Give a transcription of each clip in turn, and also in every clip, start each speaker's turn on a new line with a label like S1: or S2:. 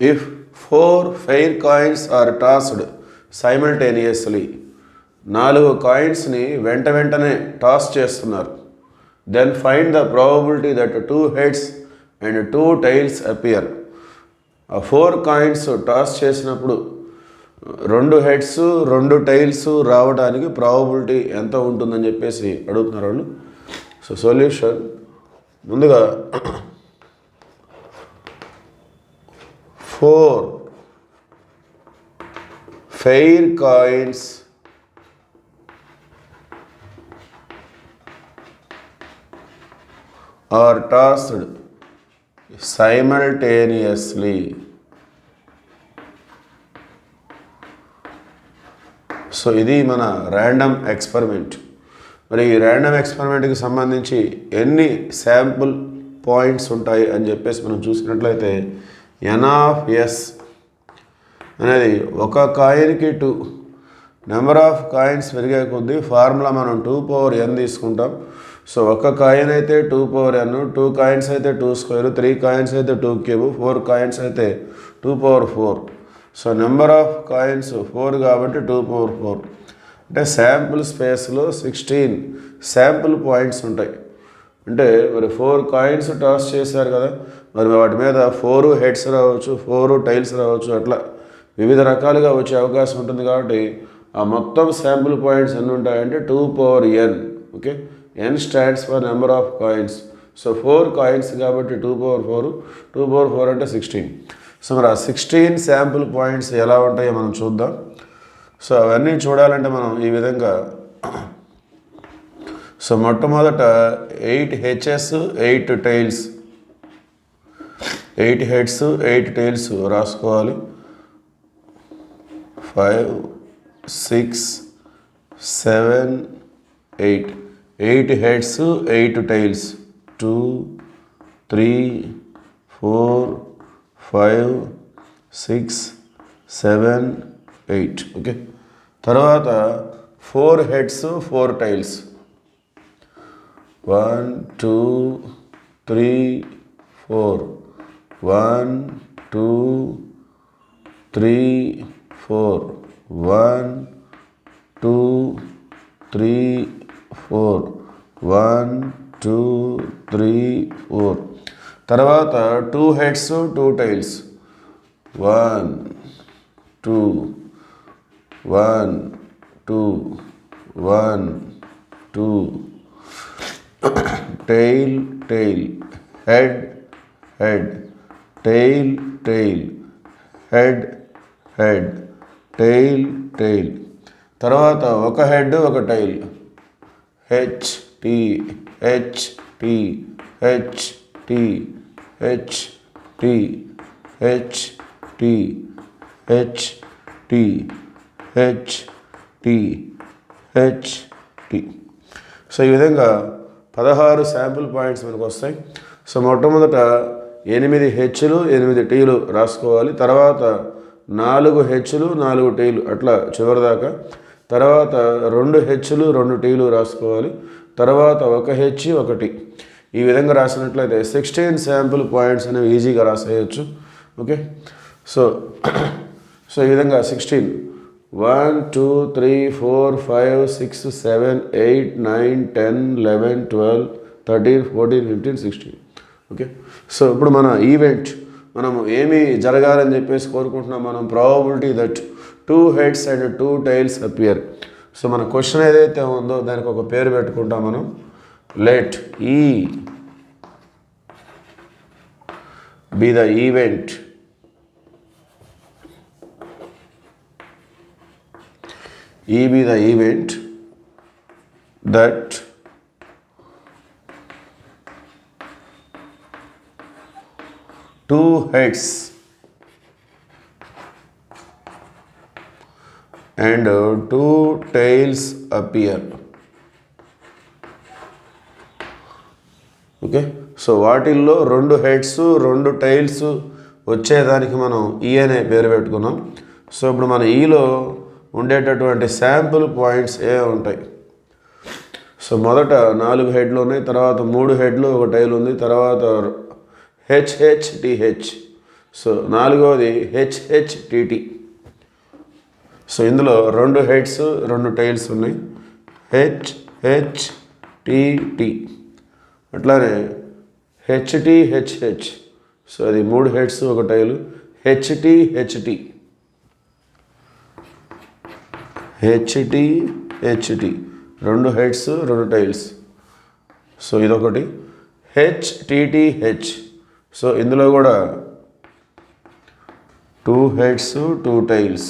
S1: If 4 fair coins are tossed simultaneously, 4 కాయిన్స్ని వెంటనే toss చేస్తున్నారు, then find the probability that 2 heads and 2 tails appear. ఆ 4 coins toss చేసినప్పుడు 2 heads 2 tails రావడానికి probability ఎంత ఉంటుందని చెప్పేసి అడుగుతున్నారు వాళ్ళు. సో సొల్యూషన్ ముందుగా 4 fair coins are tossed simultaneously. So ఇది మన ర్యాండమ్ ఎక్స్పెరిమెంట్. మరి ఈ ర్యాండమ్ ఎక్స్పెరిమెంట్కి సంబంధించి ఎన్ని శాంపుల్ పాయింట్స్ ఉంటాయి అని చెప్పేసి మనం చూసినట్లయితే n(s) అనేది ఒక కాయిన్కి 2. నెంబర్ ఆఫ్ కాయిన్స్ పెరిగే కొద్దీ ఫార్ములా మనం 2n తీసుకుంటాం. సో ఒక కాయిన్ అయితే 2n, 2 కాయిన్స్ అయితే 2², 3 కాయిన్స్ అయితే 2³ 4 కాయిన్స్ అయితే 2⁴. సో నెంబర్ ఆఫ్ కాయిన్స్ 4 కాబట్టి 2⁴. అంటే శాంపుల్ స్పేస్లో 16 శాంపుల్ పాయింట్స్ ఉంటాయి. అంటే మరి 4 కాయిన్స్ టాస్ చేశారు కదా, మరి వాటి మీద 4 heads రావచ్చు, 4 tails రావచ్చు, అట్లా వివిధ రకాలుగా వచ్చే అవకాశం ఉంటుంది. కాబట్టి ఆ మొత్తం శాంపుల్ పాయింట్స్ ఎన్ని ఉంటాయంటే 2n. Okay, n stands for number of coins. So 4 coins కాబట్టి 2⁴ అంటే 16. సో మరి ఆ 16 శాంపుల్ పాయింట్స్ ఎలా ఉంటాయో మనం చూద్దాం. సో అవన్నీ చూడాలంటే మనం ఈ విధంగా, సో మొట్టమొదట 8 heads 8 tails, 8 heads 8 tails రాసుకోవాలి. 5 6 7 8 8 heads 8 tails, 2 3 4 5 6 7 8. ఓకే, తర్వాత 4 heads 4 tails, 1 2 3 4 1 2 3 4 1 2 3 4 1 2 3 4. తర్వాత 2 heads 2 tails, 1 2 1 2 1 2. tail tail, head head, tail tail, head head, tail tail. తర్వాత ఒక హెడ్ ఒక tail, H T H T H T H T H T H T H T H T. So ఈ విధంగా 16 sample points మనకు వస్తాయి. So మొట్టమొదట 8 హెచ్లు 8 టీలు రాసుకోవాలి. తర్వాత 4 హెచ్లు 4 టీలు అట్లా చివరిదాకా. తర్వాత 2 హెచ్లు 2 టీలు రాసుకోవాలి. తర్వాత 1 హెచ్ 1 టీ. ఈ విధంగా రాసినట్లయితే 16 శాంపుల్ పాయింట్స్ అనేవి ఈజీగా రాసేయచ్చు. ఓకే, సో ఈ విధంగా 16 1 2 3 4 5 6 7 8 9 10 11 12 13 14 15 16. ఓకే, సో ఇప్పుడు మన ఈవెంట్ మనము ఏమి జరగాలని చెప్పేసి కోరుకుంటున్నాం. మనం probability that 2 heads and 2 tails appear. So మన క్వశ్చన్ ఏదైతే ఉందో దానికి ఒక పేరు పెట్టుకుంటాం మనం. లెట్ ఈ be the event be the event that two heads and 2 tails appear. Okay, so వాటిల్లో 2 heads 2 tails వచ్చేదానికి మనం ఈ అనే పేరు పెట్టుకున్నాం. సో ఇప్పుడు మన ఈలో ఉండేటటువంటి శాంపుల్ పాయింట్స్ ఏ ఉంటాయి. సో మొదట 4 హెడ్లు ఉన్నాయి, తర్వాత 3 హెడ్లు 1 టైల్ ఉంది, తర్వాత హెచ్హెచ్టిహెచ్. సో నాలుగవది హెచ్హెచ్టిటి. సో ఇందులో 2 హెడ్స్ 2 టైల్స్ ఉన్నాయి. హెచ్హెచ్టిటి. అట్లానే హెచ్టిహెచ్హెచ్. సో అది 3 హెడ్స్ 1 టైలు. హెచ్టిహెచ్టి. హెచ్టిహెచ్టి 2 heads 2 tiles. సో ఇదొకటి. హెచ్టిటిహెచ్. సో ఇందులో కూడా 2 హెడ్స్ 2 టైల్స్.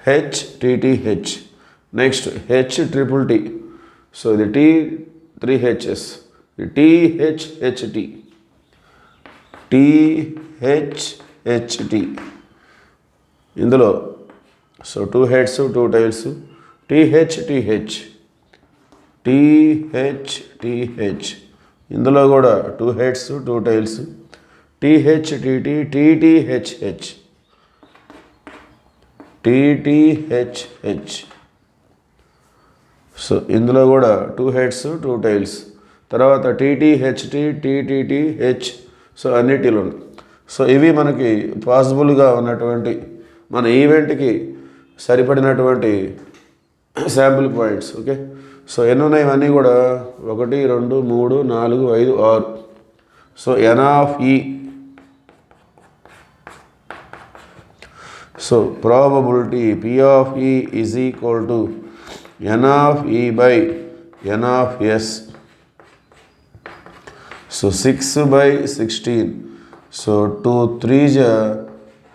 S1: హెచ్టిటిహెచ్. నెక్స్ట్ హెచ్ట్రిపుల్టి. సో ఇది టీ 3 హెచ్ఎస్. ఇది టిహెచ్హెచ్టి. టిహెచ్హెచ్టి. ఇందులో సో 2 హెడ్స్ 2 టైల్స్. టిహెచ్టిహెచ్. టిహెచ్టిహెచ్. ఇందులో కూడా 2 హెడ్స్ 2 టైల్స్. టిహెచ్టిటి. టిటిహెచ్హెచ్. టిటిహెచ్హెచ్. సో ఇందులో కూడా 2 హెడ్స్ 2 టైల్స్. తర్వాత టిటిహెచ్టి. టిటిటిహెచ్. సో అన్నిటిలో. సో ఇవి మనకి పాసిబుల్గా ఉన్నటువంటి మన ఈవెంట్కి సరిపడినటువంటి శాంపుల్ పాయింట్స్. ఓకే. సో ఎన్ని ఉన్నాయి ఇవన్నీ కూడా 1 2 3 4 5 6. సో ఎన్ ఆఫ్ ఈ. So probability P of E is equal to N of E by N of S. So 6 by 16. So 2 3s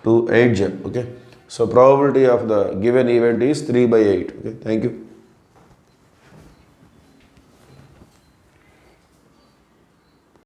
S1: 2 8s. Okay. So probability of the given event is 3/8. Okay. Thank you.